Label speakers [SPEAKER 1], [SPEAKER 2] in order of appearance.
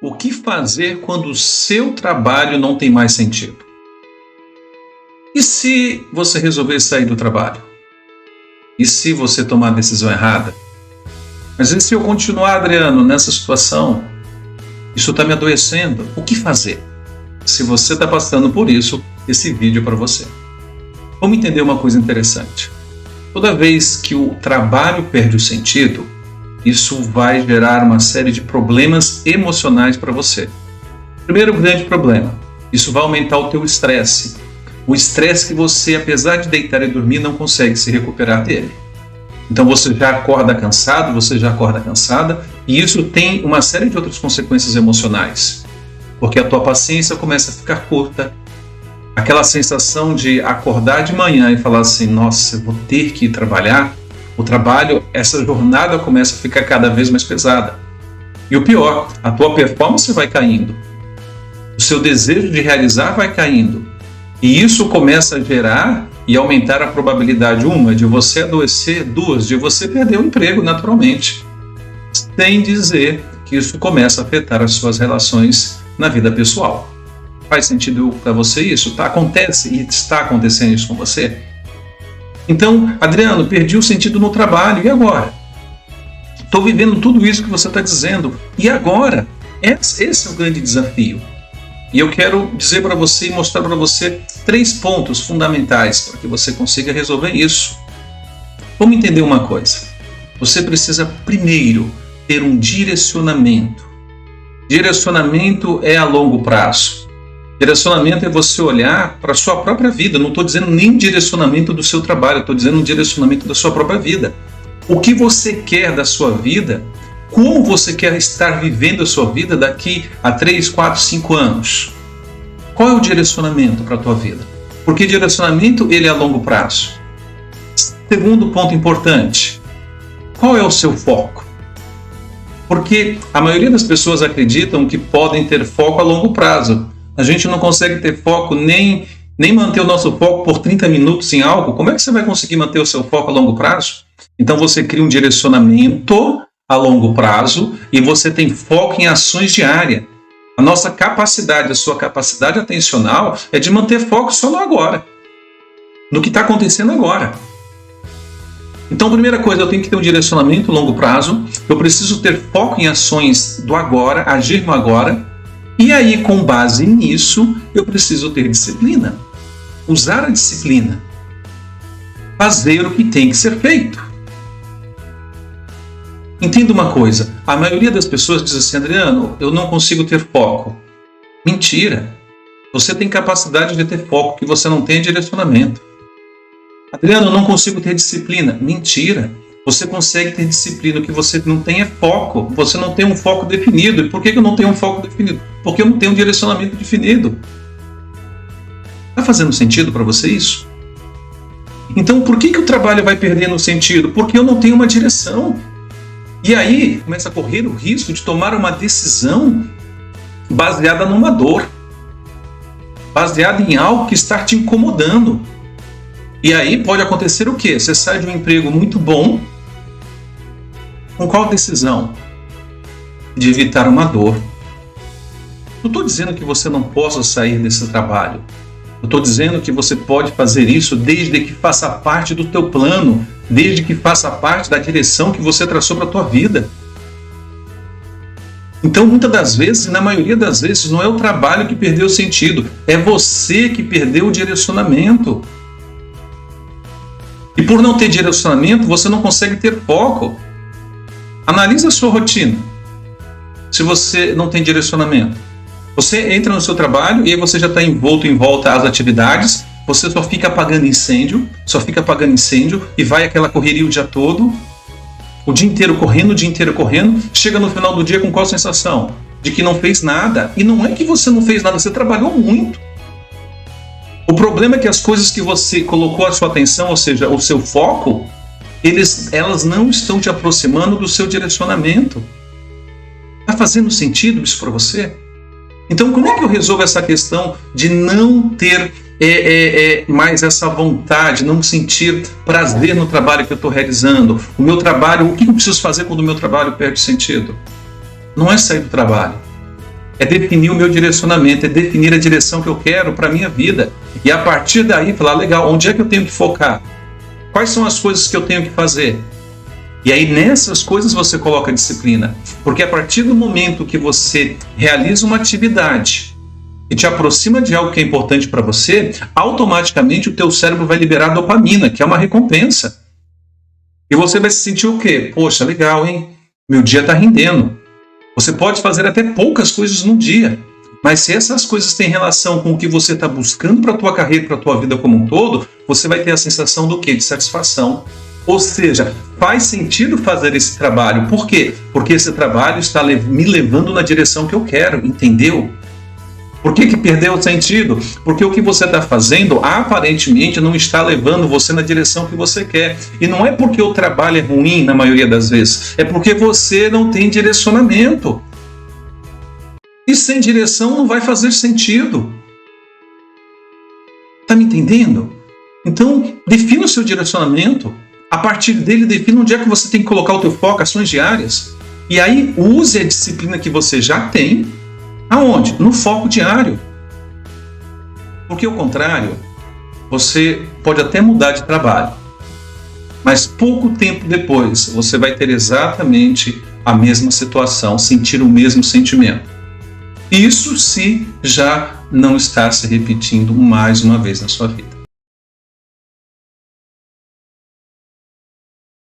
[SPEAKER 1] O que fazer quando o seu trabalho não tem mais sentido? E se você resolver sair do trabalho? E se você tomar a decisão errada? Mas e se eu continuar, Adriano, nessa situação? Isso está me adoecendo. O que fazer? Se você está passando por isso, esse vídeo é para você. Vamos entender uma coisa interessante. Toda vez que o trabalho perde o sentido, isso vai gerar uma série de problemas emocionais para você. Primeiro grande problema, isso vai aumentar o teu estresse. O estresse que você, apesar de deitar e dormir, não consegue se recuperar dele. Então você já acorda cansado, você já acorda cansada, e isso tem uma série de outras consequências emocionais. Porque a tua paciência começa a ficar curta. Aquela sensação de acordar de manhã e falar assim, nossa, eu vou ter que ir trabalhar. O trabalho, essa jornada começa a ficar cada vez mais pesada. E o pior, a tua performance vai caindo. O seu desejo de realizar vai caindo. E isso começa a gerar e aumentar a probabilidade, uma, de você adoecer, duas, de você perder o emprego naturalmente. Sem dizer que isso começa a afetar as suas relações na vida pessoal. Faz sentido para você isso? Acontece e está acontecendo isso com você? Então, Adriano, perdi o sentido no trabalho, e agora? Estou vivendo tudo isso que você está dizendo, e agora? Esse é o grande desafio. E eu quero dizer para você e mostrar para você 3 pontos fundamentais para que você consiga resolver isso. Vamos entender uma coisa. Você precisa primeiro ter um direcionamento. Direcionamento é a longo prazo. Direcionamento é você olhar para a sua própria vida. Não estou dizendo nem direcionamento do seu trabalho, estou dizendo um direcionamento da sua própria vida. O que você quer da sua vida? Como você quer estar vivendo a sua vida daqui a 3, 4, 5 anos? Qual é o direcionamento para a tua vida? Porque direcionamento ele é a longo prazo. Segundo ponto importante, qual é o seu foco? Porque a maioria das pessoas acreditam que podem ter foco a longo prazo. A gente não consegue ter foco nem manter o nosso foco por 30 minutos em algo. Como é que você vai conseguir manter o seu foco a longo prazo? Então você cria um direcionamento a longo prazo e você tem foco em ações diárias. A nossa capacidade, a sua capacidade atencional é de manter foco só no agora, no que está acontecendo agora. Então, primeira coisa, eu tenho que ter um direcionamento a longo prazo, eu preciso ter foco em ações do agora, agir no agora, e aí, com base nisso, eu preciso ter disciplina. Usar a disciplina. Fazer o que tem que ser feito. Entenda uma coisa, a maioria das pessoas diz assim, Adriano, eu não consigo ter foco. Mentira. Você tem capacidade de ter foco, que você não tem direcionamento. Adriano, eu não consigo ter disciplina. Mentira. Você consegue ter disciplina, o que você não tem é foco. Você não tem um foco definido. E por que eu não tenho um foco definido? Porque eu não tenho um direcionamento definido. Está fazendo sentido para você isso? Então, por que o trabalho vai perdendo sentido? Porque eu não tenho uma direção. E aí, começa a correr o risco de tomar uma decisão baseada numa dor. Baseada em algo que está te incomodando. E aí pode acontecer o quê? Você sai de um emprego muito bom. Com qual decisão? De evitar uma dor. Não estou dizendo que você não possa sair desse trabalho. Eu estou dizendo que você pode fazer isso desde que faça parte do teu plano, desde que faça parte da direção que você traçou para a tua vida. Então, muitas das vezes, na maioria das vezes, não é o trabalho que perdeu o sentido, é você que perdeu o direcionamento. E por não ter direcionamento, você não consegue ter foco. Analise a sua rotina. Se você não tem direcionamento, você entra no seu trabalho e aí você já está envolto em volta às atividades, você só fica apagando incêndio, e vai aquela correria o dia todo, o dia inteiro correndo, chega no final do dia com qual sensação? De que não fez nada. E não é que você não fez nada, você trabalhou muito. O problema é que as coisas que você colocou a sua atenção, ou seja, o seu foco, elas não estão te aproximando do seu direcionamento. Está fazendo sentido isso para você? Então, como é que eu resolvo essa questão de não ter mais essa vontade, não sentir prazer no trabalho que eu estou realizando? O meu trabalho, o que eu preciso fazer quando o meu trabalho perde sentido? Não é sair do trabalho. é definir o meu direcionamento, é definir a direção que eu quero para a minha vida. E a partir daí falar, legal, onde é que eu tenho que focar? Quais são as coisas que eu tenho que fazer? E aí nessas coisas você coloca disciplina. Porque a partir do momento que você realiza uma atividade e te aproxima de algo que é importante para você, automaticamente o teu cérebro vai liberar dopamina, que é uma recompensa. E você vai se sentir o quê? Poxa, legal, hein? Meu dia está rendendo. Você pode fazer até poucas coisas no dia, mas se essas coisas têm relação com o que você está buscando para a tua carreira, para a tua vida como um todo, você vai ter a sensação do quê? De satisfação. Ou seja, faz sentido fazer esse trabalho. Por quê? Porque esse trabalho está me levando na direção que eu quero, entendeu? Por que perdeu o sentido? Porque o que você está fazendo, aparentemente, não está levando você na direção que você quer. E não é porque o trabalho é ruim, na maioria das vezes. É porque você não tem direcionamento. E sem direção não vai fazer sentido. Está me entendendo? Então, defina o seu direcionamento. A partir dele, defina onde é que você tem que colocar o teu foco, ações diárias. E aí, use a disciplina que você já tem. Aonde? No foco diário. Porque, ao contrário, você pode até mudar de trabalho, mas pouco tempo depois você vai ter exatamente a mesma situação, sentir o mesmo sentimento. Isso se já não está se repetindo mais uma vez na sua vida.